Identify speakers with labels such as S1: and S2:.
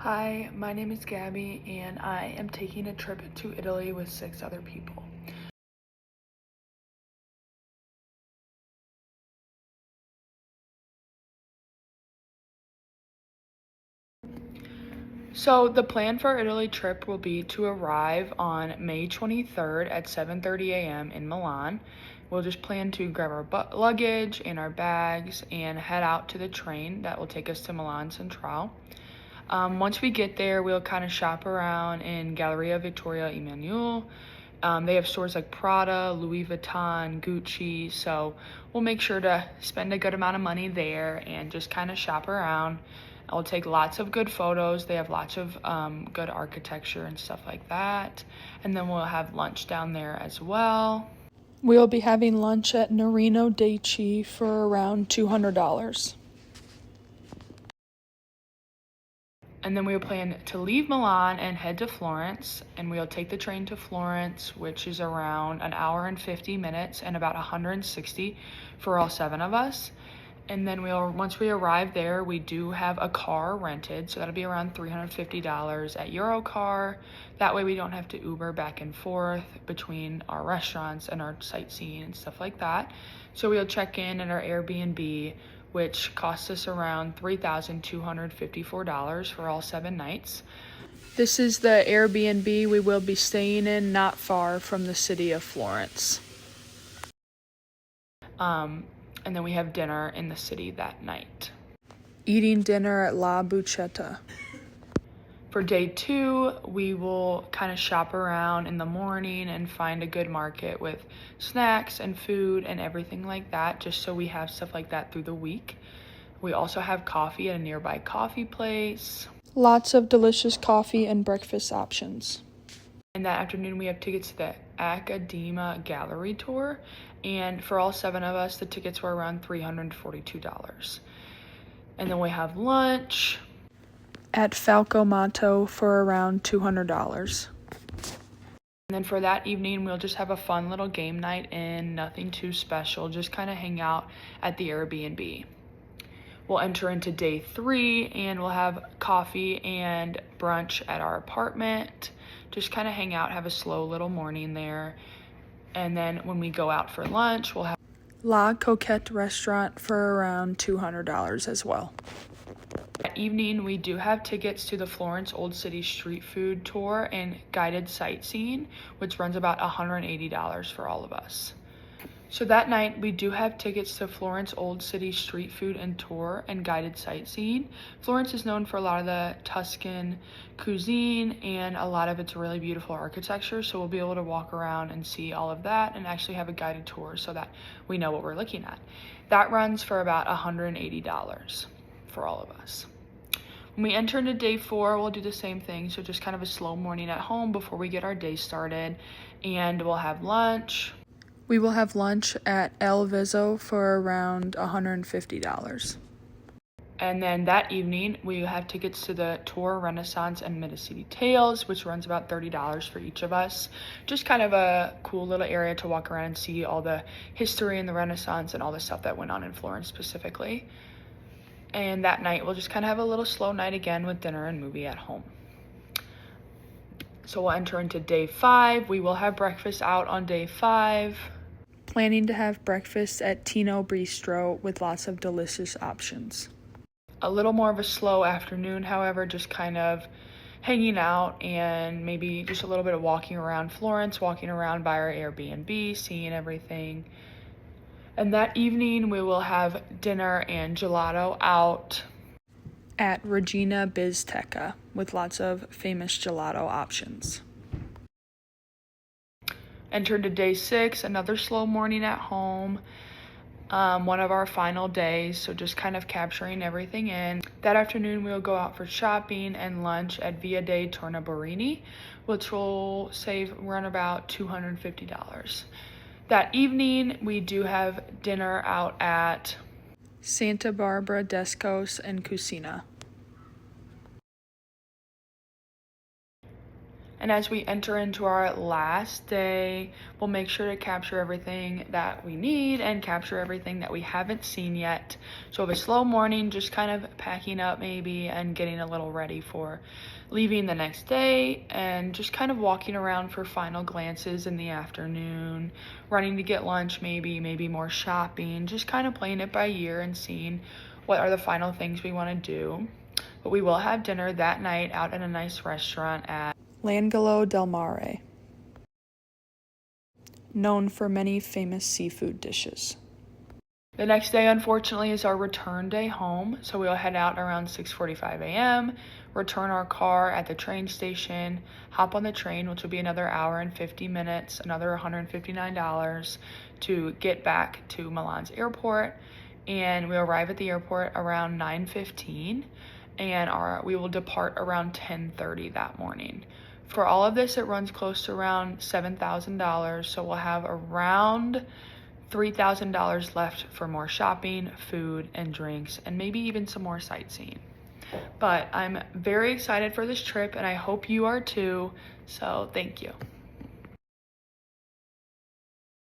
S1: Hi, my name is Gabby, and I am taking a trip to Italy with 6 other people. So the plan for our Italy trip will be to arrive on May 23rd at 7:30 a.m. in Milan. We'll just plan to grab our luggage and our bags and head out to the train that will take us to Milan Centrale. Once we get there, we'll kind of shop around in Galleria Vittorio Emanuele. They have stores like Prada, Louis Vuitton, Gucci, so we'll make sure to spend a good amount of money there and just kind of shop around. I'll take lots of good photos. They have lots of good architecture and stuff like that. And then we'll have lunch down there as well. We'll be having lunch at Norino Deci for around $200. And then we'll plan to leave Milan and head to Florence, and we'll take the train to Florence, which is around an hour and 50 minutes and about 160 for all 7 of us. And then once we arrive there, we do have a car rented, so that'll be around $350 at Eurocar. That way we don't have to Uber back and forth between our restaurants and our sightseeing and stuff like that. So we'll check in at our Airbnb, which costs us around $3,254 for all 7 nights. This is the Airbnb we will be staying in, not far from the city of Florence. And then we have dinner in the city that night. Eating dinner at La Bucetta. For day 2, we will kind of shop around in the morning and find a good market with snacks and food and everything like that, just so we have stuff like that through the week. We also have coffee at a nearby coffee place. Lots of delicious coffee and breakfast options. And that afternoon, we have tickets to the Academa Gallery Tour. And for all 7 of us, the tickets were around $342. And then we have lunch at Falco Mato for around $200. And then for that evening, we'll just have a fun little game night and nothing too special, just kind of hang out at the Airbnb. We'll enter into day 3 and we'll have coffee and brunch at our apartment. Just kind of hang out, have a slow little morning there. And then when we go out for lunch, we'll have La Coquette restaurant for around $200 as well. That evening, we do have tickets to the Florence Old City Street Food Tour and guided sightseeing, which runs about $180 for all of us. So that night, we do have tickets to Florence Old City Street Food and Tour and guided sightseeing. Florence is known for a lot of the Tuscan cuisine and a lot of its really beautiful architecture, so we'll be able to walk around and see all of that and actually have a guided tour so that we know what we're looking at. That runs for about $180 for all of us. When we enter into day 4, we'll do the same thing, so just kind of a slow morning at home before we get our day started, and we'll have lunch. We will have lunch at El Viso for around $150. And then that evening, we have tickets to the Tour Renaissance and Midi-City Tales, which runs about $30 for each of us. Just kind of a cool little area to walk around and see all the history and the Renaissance and all the stuff that went on in Florence specifically. And that night, we'll just kind of have a little slow night again with dinner and movie at home. So we'll enter into day 5. We will have breakfast out on day 5. Planning to have breakfast at Tino Bistro with lots of delicious options. A little more of a slow afternoon, however, just kind of hanging out and maybe just a little bit of walking around Florence, walking around by our Airbnb, seeing everything. And that evening, we will have dinner and gelato out at Regina Bizteca with lots of famous gelato options. Entered to day 6, another slow morning at home, one of our final days, so just kind of capturing everything in. That afternoon, we'll go out for shopping and lunch at Via dei Tornaburini, which will run about $250. That evening, we do have dinner out at Santa Barbara Descos and Cucina. And as we enter into our last day, we'll make sure to capture everything that we need and capture everything that we haven't seen yet. So we have a slow morning, just kind of packing up maybe and getting a little ready for leaving the next day, and just kind of walking around for final glances in the afternoon, running to get lunch maybe more shopping, just kind of playing it by ear and seeing what are the final things we want to do. But we will have dinner that night out at a nice restaurant at L'Angolo del Mare, known for many famous seafood dishes. The next day, unfortunately, is our return day home, so we'll head out around 6:45 a.m., return our car at the train station, hop on the train, which will be another hour and 50 minutes, another $159 to get back to Milan's airport, and we arrive at the airport around 9:15, and we will depart around 10:30 that morning. For all of this, it runs close to around $7,000, so we'll have around $3,000 left for more shopping, food, and drinks, and maybe even some more sightseeing. But I'm very excited for this trip, and I hope you are too, so thank you.